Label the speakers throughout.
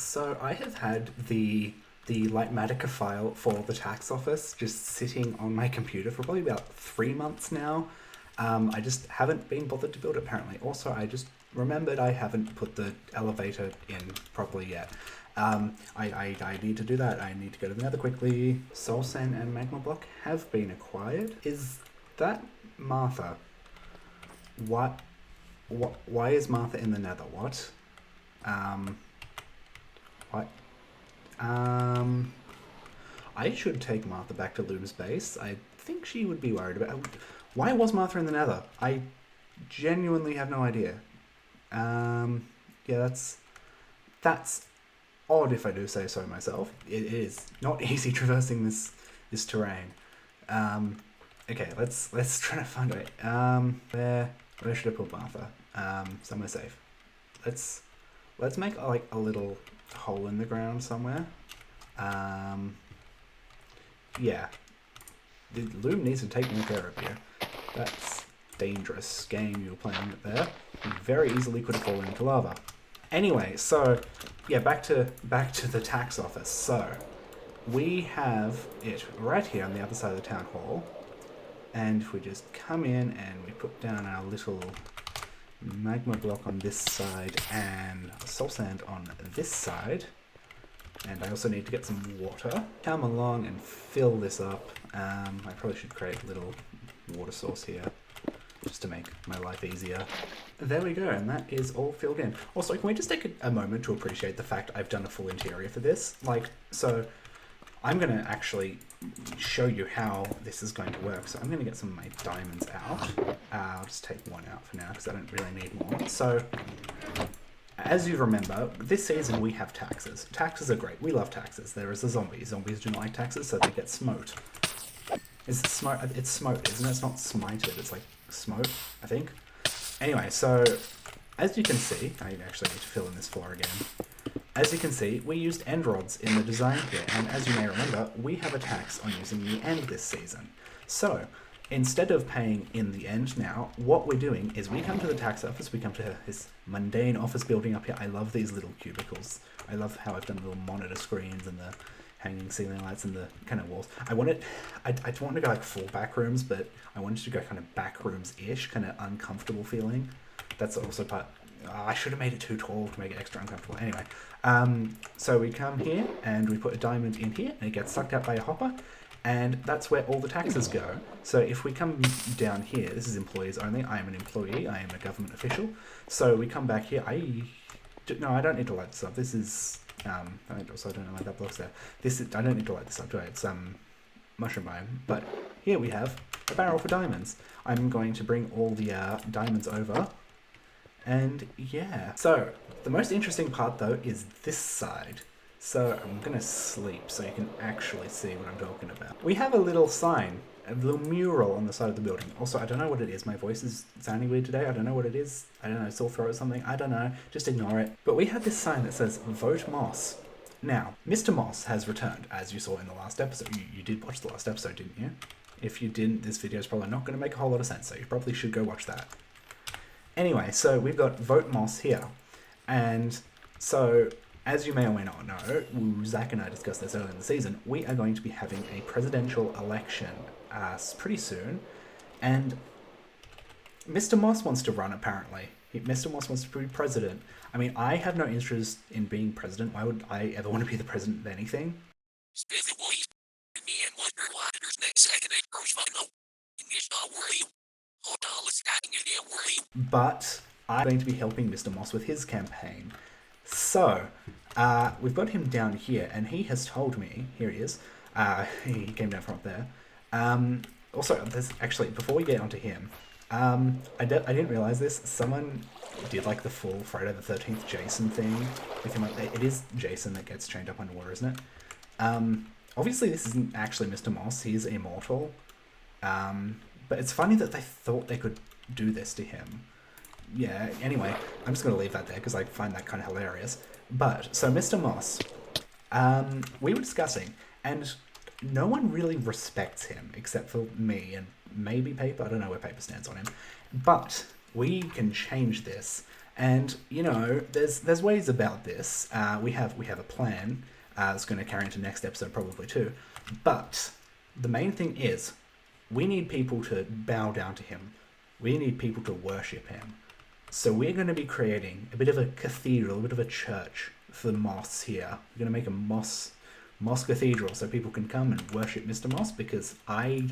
Speaker 1: So I have had the Lightmatica file for the tax office just sitting on my computer for probably about 3 months now. I just haven't been bothered to build it apparently. Also, I just remembered I haven't put the elevator in properly yet. I need to do that. I need to go to the nether quickly. Soul Sand and Magma Block have been acquired. Is that Martha? What? Why is Martha in the nether? What? What? I should take Martha back to Loom's base. I think she would be worried about... Why was Martha in the nether? I genuinely have no idea. Yeah, that's odd if I do say so myself. It is not easy traversing this terrain. Okay, let's try to find a way. Where should I put Martha? Somewhere safe. Let's make like a little hole in the ground somewhere. Yeah. The Loom needs to take more care of you. That's dangerous game you're playing there. You very easily could have fallen into lava. Anyway, so yeah, back to the tax office. So we have it right here on the other side of the town hall. And if we just come in and we put down our little magma block on this side and soul sand on this side, and I also need to get some water. Come along and fill this up. I probably should create a little water source here just to make my life easier. There we go, and that is all filled in. Also, can we just take a moment to appreciate the fact I've done a full interior for this? Like, so I'm going to actually show you how this is going to work. So I'm going to get some of my diamonds out. I'll just take one out for now because I don't really need more. So as you remember, this season we have taxes. Taxes are great. We love taxes. There is a zombie. Zombies do not like taxes, so they get smote. Is it smote? It's smote, isn't it? It's not smited. It's like smote, I think. Anyway, so as you can see, I actually need to fill in this floor again. As you can see, we used end rods in the design here, and as you may remember, we have a tax on using the end this season. So, instead of paying in the end now, what we're doing is we come to the tax office, we come to this mundane office building up here. I love these little cubicles. I love how I've done little monitor screens and the hanging ceiling lights and the kind of walls. I don't want to go like full back rooms, but I wanted to go kind of back rooms-ish, kind of uncomfortable feeling. That's also part... I should have made it too tall to make it extra uncomfortable. Anyway, so we come here and we put a diamond in here and it gets sucked out by a hopper, and that's where all the taxes go. So if we come down here, this is employees only. I am an employee. I am a government official. So we come back here. No, I don't need to light this up. This is... I don't know why that block's there. I don't need to light this up, do I? It's mushroom biome. But here we have a barrel for diamonds. I'm going to bring all the diamonds over. And yeah, so the most interesting part though is this side. So I'm gonna sleep so you can actually see what I'm talking about. We have a little sign, a little mural on the side of the building. Also, I don't know what it is. My voice is sounding weird today. I don't know what it is. I don't know, sore throat or something. I don't know. Just ignore it. But we have this sign that says Vote Moss. Now, Mr. Moss has returned, as you saw in the last episode. You did watch the last episode, didn't you? If you didn't, this video is probably not going to make a whole lot of sense, so you probably should go watch that. Anyway, so we've got Vote Moss here, and so as you may or may not know, Zach and I discussed this earlier in the season, we are going to be having a presidential election pretty soon, and Mr. Moss wants to run apparently. Mr. Moss wants to be president. I mean, I have no interest in being president. Why would I ever want to be the president of anything? But I'm going to be helping Mr. Moss with his campaign. So, we've got him down here, and he has told me, here he is, he came down from up there. Also, there's actually, before we get onto him, I didn't realize this, someone did like the full Friday the 13th Jason thing with him. Like, it is Jason that gets chained up underwater, isn't it? Obviously this isn't actually Mr. Moss, he's immortal. But it's funny that they thought they could do this to him. Yeah, anyway, I'm just going to leave that there because I find that kind of hilarious. But, so Mr. Moss, we were discussing, and no one really respects him except for me and maybe Paper. I don't know where Paper stands on him. But we can change this And you know, there's ways about this. We have a plan. It's going to carry into next episode probably too. But the main thing is, we need people to bow down to him. We need people to worship him. So we're going to be creating a bit of a cathedral, a bit of a church for Moss here. We're going to make a Moss Cathedral so people can come and worship Mr. Moss, because I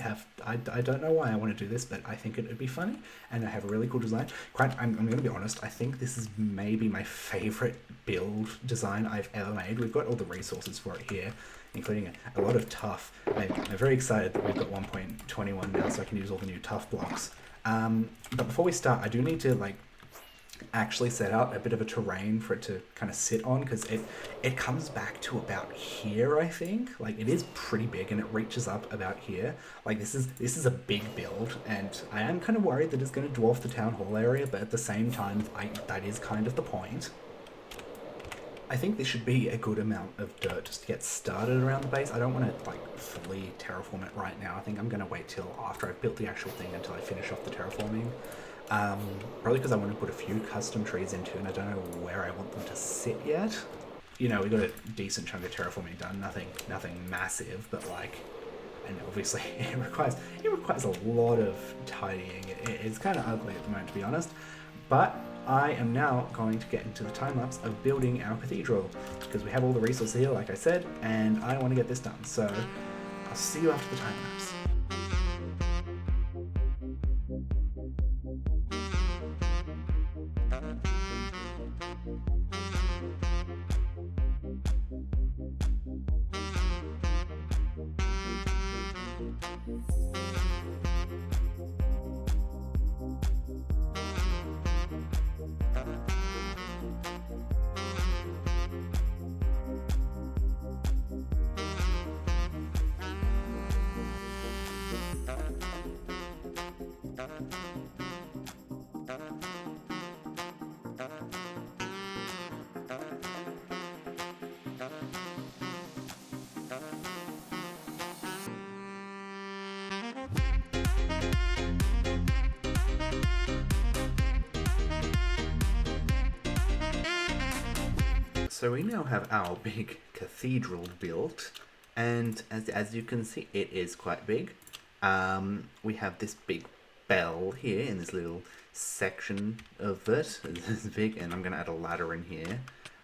Speaker 1: don't know why I want to do this, but I think it would be funny, and I have a really cool design. I'm going to be honest, I think this is maybe my favorite build design I've ever made. We've got all the resources for it here, including a lot of tough. I'm very excited that we've got 1.21 now, so I can use all the new tough blocks. But before we start, I do need to actually set out a bit of a terrain for it to kind of sit on, because it comes back to about here, I think. It is pretty big, and it reaches up about here. This is a big build, and I am kind of worried that it's going to dwarf the town hall area, but at the same time, that is kind of the point. I think there should be a good amount of dirt just to get started around the base. I don't want to fully terraform it right now. I think I'm going to wait till after I've built the actual thing, until I finish off the terraforming. Probably because I want to put a few custom trees into, and I don't know where I want them to sit yet. You know, we got a decent chunk of terraforming done, nothing massive, but and obviously it requires a lot of tidying. It's kind of ugly at the moment, to be honest. But I am now going to get into the time lapse of building our cathedral, because we have all the resources here, like I said, and I want to get this done. So I'll see you after the time lapse. So we now have our big cathedral built, and as you can see, it is quite big. We have this big bell here in this little section of it. It's big, and I'm going to add a ladder in here.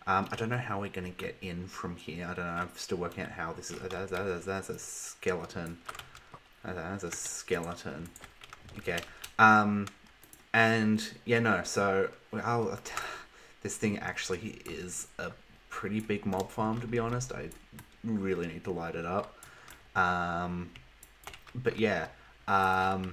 Speaker 1: I don't know how we're going to get in from here. I don't know. I'm still working out how this is. That's a skeleton. That's a skeleton. Okay. And yeah, no. So this thing actually is a pretty big mob farm, to be honest. I really need to light it up. But yeah, I'll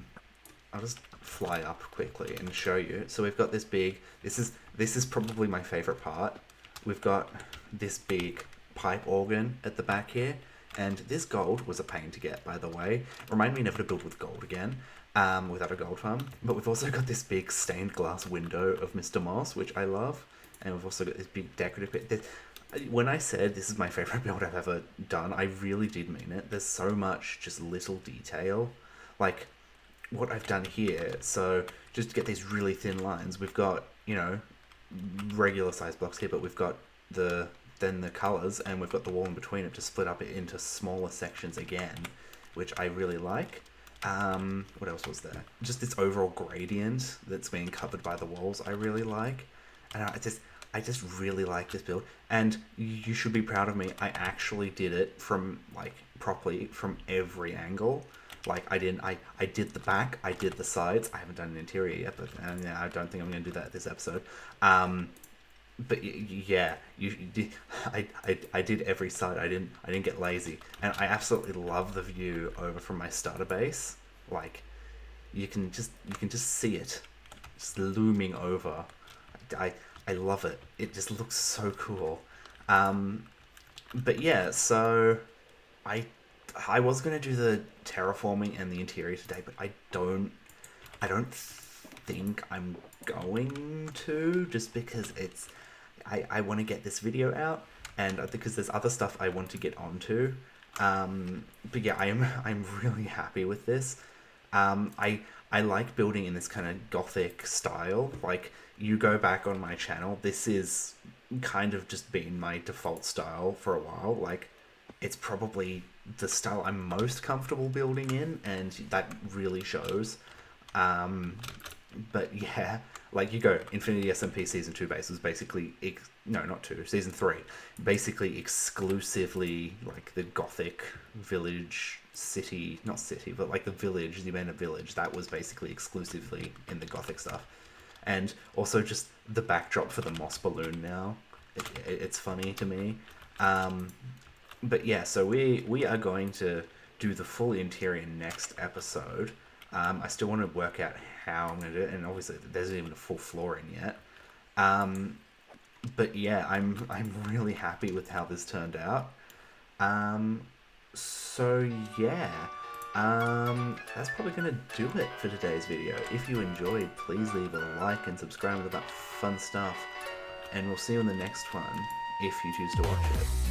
Speaker 1: just fly up quickly and show you. So we've got this big, this is probably my favorite part. We've got this big pipe organ at the back here, and this gold was a pain to get, by the way. Remind me never to build with gold again, without a gold farm. But we've also got this big stained glass window of Mr. Moss, which I love. And we've also got this big decorative bit. When I said this is my favorite build I've ever done, I really did mean it. There's so much just little detail. Like what I've done here. So just to get these really thin lines, we've got, you know, regular size blocks here, but we've got then the colors, and we've got the wall in between it to split up it into smaller sections again, which I really like. What else was there? Just this overall gradient that's being covered by the walls I really like. And I just really like this build, and you should be proud of me. I actually did it from properly from every angle. I did the back, I did the sides. I haven't done an interior yet, but yeah, I don't think I'm going to do that this episode. But yeah, I did every side. I didn't get lazy, and I absolutely love the view over from my starter base. You can just see it just looming over. I love it. It just looks so cool. But yeah, so I was gonna do the terraforming and the interior today, but I don't think I'm going to, just because I want to get this video out, and because there's other stuff I want to get onto. But yeah, I'm really happy with this. I I like building in this kind of gothic style. Like, you go back on my channel, this is kind of just been my default style for a while. Like, it's probably the style I'm most comfortable building in, and that really shows. But yeah, like, you go Infinity SMP Season 2 base was basically no, not 2, Season 3, basically exclusively like the gothic village city, not city, but like the village, the abandoned village, that was basically exclusively in the gothic stuff. And also just the backdrop for the moss balloon now, it's funny to me. But yeah, so we are going to do the full interior next episode. I still want to work out how I'm going to do it, and obviously there's not even a full floor in yet. But yeah, I'm really happy with how this turned out. So yeah, that's probably going to do it for today's video. If you enjoyed, please leave a like and subscribe to that fun stuff, and we'll see you in the next one if you choose to watch it.